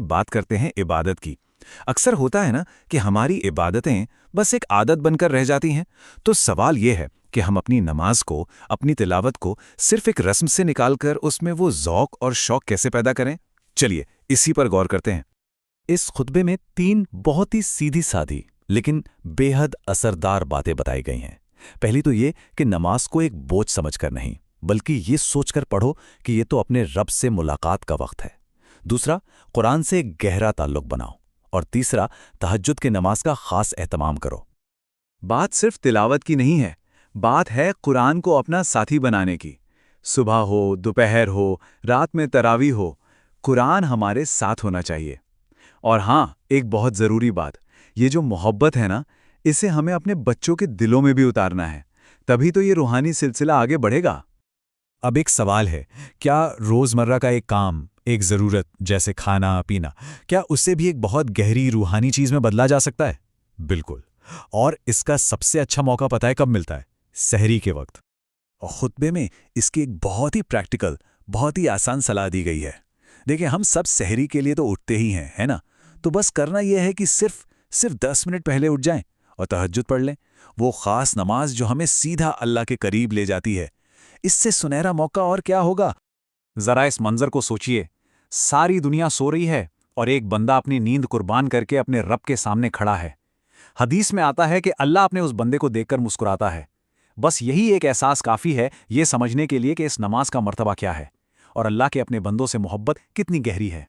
बात करते हैं इबादत की। अक्सर होता है ना कि हमारी इबादतें बस एक आदत बनकर रह जाती हैं। तो सवाल ये है कि हम अपनी नमाज को, अपनी तिलावत को सिर्फ एक रस्म से निकालकर उसमें वो ज़ौक़ और शौक़ कैसे पैदा करें। चलिए इसी पर गौर करते हैं। इस खुतबे में 3 बहुत ही सीधी सादी लेकिन बेहद असरदार बातें बताई गई हैं। पहली तो ये कि नमाज को एक बोझ समझकर नहीं, बल्कि ये सोचकर पढ़ो कि ये तो अपने रब से मुलाकात का वक्त है। दूसरा, कुरान से एक गहरा ताल्लुक बनाओ। और तीसरा, तहज्जुद के नमाज का खास एहतमाम करो। बात सिर्फ तिलावत की नहीं है, बात है कुरान को अपना साथी बनाने की। सुबह हो, दोपहर हो, रात में तरावीह हो, कुरान हमारे साथ होना चाहिए। और हाँ, एक बहुत ज़रूरी बात, ये जो मोहब्बत है ना, इसे हमें अपने बच्चों के दिलों में भी उतारना है। तभी तो ये रूहानी सिलसिला आगे बढ़ेगा। अब एक सवाल है, क्या रोज़मर्रा का एक काम, एक ज़रूरत जैसे खाना पीना, क्या उससे भी एक बहुत गहरी रूहानी चीज़ में बदला जा सकता है? बिल्कुल। और इसका सबसे अच्छा मौका पता है कब मिलता है? सहरी के वक्त। और खुतबे में इसकी एक बहुत ही प्रैक्टिकल, बहुत ही आसान सलाह दी गई है। देखिए, हम सब सहरी के लिए तो उठते ही हैं, है ना? तो बस करना यह है कि सिर्फ 10 मिनट पहले उठ जाएं और तहज्जुद पढ़ लें, वो ख़ास नमाज जो हमें सीधा अल्लाह के करीब ले जाती है। इससे सुनहरा मौका और क्या होगा। जरा इस मंजर को सोचिए, सारी दुनिया सो रही है और एक बंदा अपनी नींद कुर्बान करके अपने रब के सामने खड़ा है। हदीस में आता है कि अल्लाह अपने उस बंदे को देखकर मुस्कुराता है। बस यही एक एहसास काफ़ी है ये समझने के लिए कि इस नमाज का मर्तबा क्या है और अल्लाह के अपने बंदों से मोहब्बत कितनी गहरी है।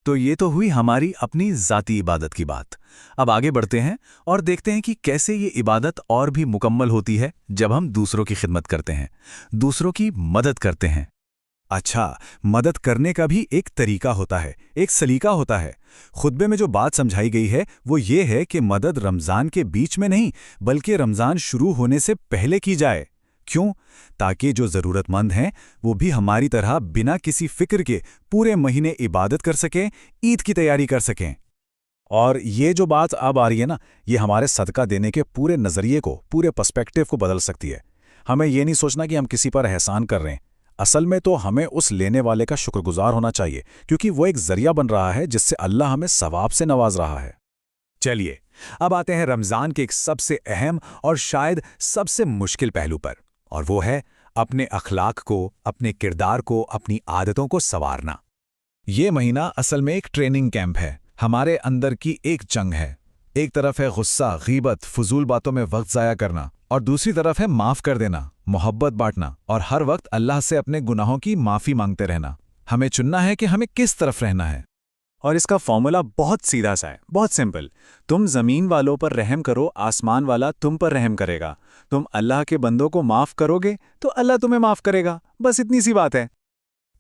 तो ये तो हुई हमारी अपनी ज़ाती इबादत की बात। अब आगे बढ़ते हैं और देखते हैं कि कैसे ये इबादत और भी मुकम्मल होती है जब हम दूसरों की खिदमत करते हैं, दूसरों की मदद करते हैं। अच्छा, मदद करने का भी एक तरीका होता है, एक सलीका होता है। खुतबे में जो बात समझाई गई है वो ये है कि मदद रमज़ान के बीच में नहीं, बल्कि रमज़ान शुरू होने से पहले की जाए। क्यों? ताकि जो ज़रूरतमंद हैं वो भी हमारी तरह बिना किसी फिक्र के पूरे महीने इबादत कर सकें, ईद की तैयारी कर सकें। और ये जो बात अब आ रही है ना, ये हमारे सदका देने के पूरे नज़रिए को, पूरे पर्सपेक्टिव को बदल सकती है। हमें ये नहीं सोचना कि हम किसी पर एहसान कर रहे हैं। असल में तो हमें उस लेने वाले का शुक्रगुजार होना चाहिए, क्योंकि वो एक ज़रिया बन रहा है जिससे अल्लाह हमें सवाब से नवाज रहा है। चलिए, अब आते हैं रमज़ान के एक सबसे अहम और शायद सबसे मुश्किल पहलू पर, और वो है अपने अखलाक को, अपने किरदार को, अपनी आदतों को संवारना। ये महीना असल में एक ट्रेनिंग कैंप है। हमारे अंदर की एक जंग है। एक तरफ है गुस्सा, गीबत, फजूल बातों में वक्त ज़ाया करना, और दूसरी तरफ है माफ़ कर देना, मोहब्बत बांटना और हर वक्त अल्लाह से अपने गुनाहों की माफ़ी मांगते रहना। हमें चुनना है कि हमें किस तरफ रहना है। और इसका फॉर्मूला बहुत सीधा सा है, बहुत सिंपल। तुम ज़मीन वालों पर रहम करो, आसमान वाला तुम पर रहम करेगा। तुम अल्लाह के बंदों को माफ़ करोगे तो अल्लाह तुम्हें माफ़ करेगा। बस इतनी सी बात है।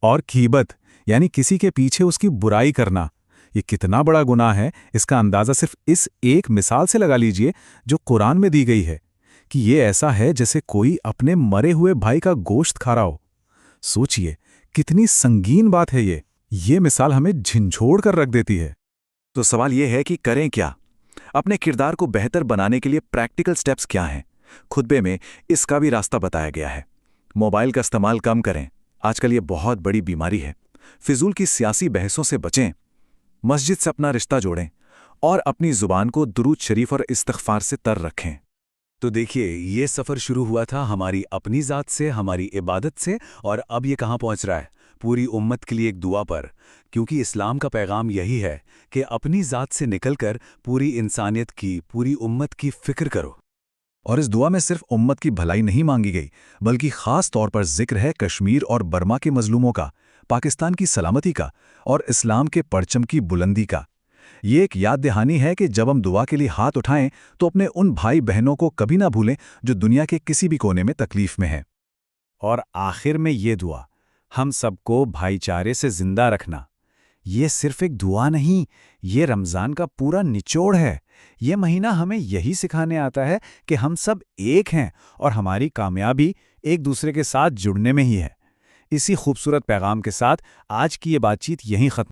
और गीबत यानी किसी के पीछे उसकी बुराई करना, ये कितना बड़ा गुनाह है, इसका अंदाज़ा सिर्फ इस एक मिसाल से लगा लीजिए जो कुरान में दी गई है, कि ये ऐसा है जैसे कोई अपने मरे हुए भाई का गोश्त खा रहा हो। सोचिए कितनी संगीन बात है ये मिसाल हमें झिंझोड़ कर रख देती है। तो सवाल ये है कि करें क्या? अपने किरदार को बेहतर बनाने के लिए प्रैक्टिकल स्टेप्स क्या हैं? खुतबे में इसका भी रास्ता बताया गया है। मोबाइल का इस्तेमाल कम करें, आजकल ये बहुत बड़ी बीमारी है। फिजूल की सियासी बहसों से बचें, मस्जिद से अपना रिश्ता जोड़ें और अपनी ज़ुबान को दुरूद शरीफ और इस्तिग़फ़ार से तर रखें। तो देखिए, ये सफ़र शुरू हुआ था हमारी अपनी ज़ात से, हमारी इबादत से, और अब ये कहाँ पहुँच रहा है? पूरी उम्मत के लिए एक दुआ पर। क्योंकि इस्लाम का पैगाम यही है कि अपनी ज़ात से निकलकर पूरी इंसानियत की, पूरी उम्मत की फ़िक्र करो। और इस दुआ में सिर्फ उम्मत की भलाई नहीं मांगी गई, बल्कि ख़ास तौर पर जिक्र है कश्मीर और बर्मा के मजलूमों का, पाकिस्तान की सलामती का और इस्लाम के परचम की बुलंदी का। ये एक याद दहानी है कि जब हम दुआ के लिए हाथ उठाएं तो अपने उन भाई बहनों को कभी ना भूलें जो दुनिया के किसी भी कोने में तकलीफ में हैं। और आखिर में ये दुआ, हम सबको भाईचारे से जिंदा रखना। ये सिर्फ एक दुआ नहीं, ये रमज़ान का पूरा निचोड़ है। ये महीना हमें यही सिखाने आता है कि हम सब एक हैं और हमारी कामयाबी एक दूसरे के साथ जुड़ने में ही है। इसी खूबसूरत पैगाम के साथ आज की ये बातचीत यहीं ख़त्म।